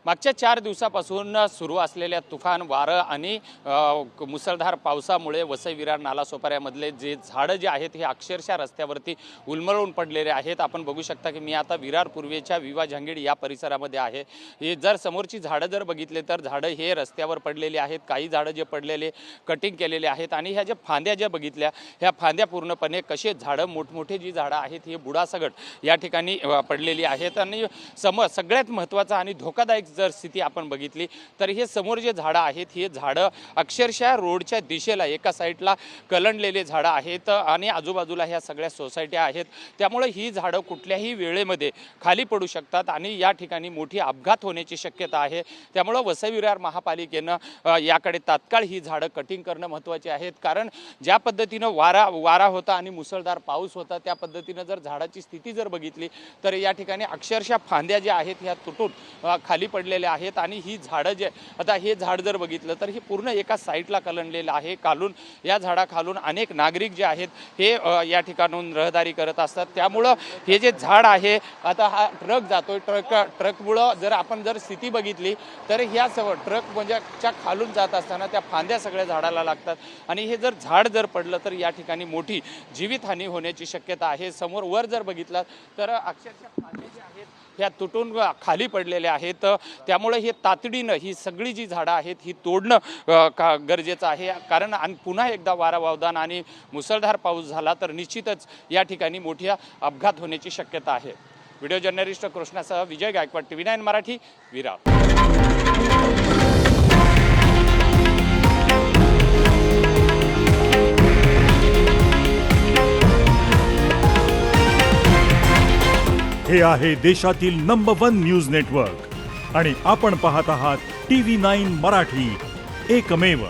मागच्या 4 दिवसापासून सुरू असलेल्या तुफान वारं आणि मुसळधार पावसामुळे वसई विरार नालासोपाऱ्यामधले जे झाडं जे आहेत हे अक्षरशः रस्त्यावरती उलमळून पडलेले आहेत। आपण बघू शकता की मी आता विरार पूर्वेच्या विवा झांगीड या परिसरामध्ये आहे। हे जर समोरची झाडं जर बघितले तर झाडं हे रस्त्यावर पडलेली आहेत, काही झाडं जे पडलेले कटिंग केलेले आहेत आणि ह्या ज्या फांद्या ज्या बघितल्या ह्या फांद्या पूर्णपणे कसे झाडं मोठमोठे जी झाडं आहेत हे बुडासकट या ठिकाणी पडलेली आहेत। आणि सगळ्यात महत्त्वाचं आणि धोकादायक जर स्थिती आपण बघितली तर हे समोर जे झाडं आहेत हे झाडं अक्षरशः रोडच्या दिशेला एका साईडला कलंडलेले झाडं आहेत आणि आजूबाजूला ह्या सगळ्या सोसायट्या आहेत। त्यामुळे ही झाडं कुठल्याही वेळेमध्ये खाली पडू शकतात आणि या ठिकाणी मोठी अपघात होण्याची शक्यता आहे। त्यामुळे वसई विरार महापालिकेनं याकडे तात्काळ ही झाडं कटिंग करणं महत्त्वाचे आहेत, कारण ज्या पद्धतीनं वारा होता आणि मुसळधार पाऊस होता त्या पद्धतीनं जर झाडाची स्थिती जर बघितली तर या ठिकाणी अक्षरशः फांद्या ज्या आहेत ह्या तुटून खाली पडलेल्या आहेत। आणि ही झाडं जे आता हे झाड जर बघितलं तर हे पूर्ण एका साईडला कलंडलेलं आहे। खालून या झाडाखालून अनेक नागरिक जे आहेत हे या ठिकाणून रहदारी करत असतात। त्यामुळं हे जे झाड आहे आता हा ट्रक जातोय, ट्रकमुळं जर आपण जर स्थिती बघितली तर ह्या ट्रक म्हणजे खालून जात असताना त्या फांद्या सगळ्या झाडाला लागतात आणि हे जर झाड जर पडलं तर या ठिकाणी मोठी जीवितहानी होण्याची शक्यता आहे। समोर वर जर बघितलं तर अक्षरशः फांद्या ज्या आहेत ह्या तुटून खाली पडलेल्या आहेत। त्यामुळे हे तातडीनं ही सगळी जी झाडं आहेत ही तोडणं गरजेचं आहे, कारण पुन्हा एकदा वारा वावदान आणि मुसळधार पाऊस झाला तर निश्चितच या ठिकाणी मोठ्या अपघात होण्याची शक्यता आहे। व्हिडिओ जर्नलिस्ट कृष्णासह विजय गायकवाड, TV9 मराठी, विरार। हे आहे देशातील नंबर 1 न्यूज नेटवर्क आणि आपण पाहत आहात TV9 मराठी, एकमेव।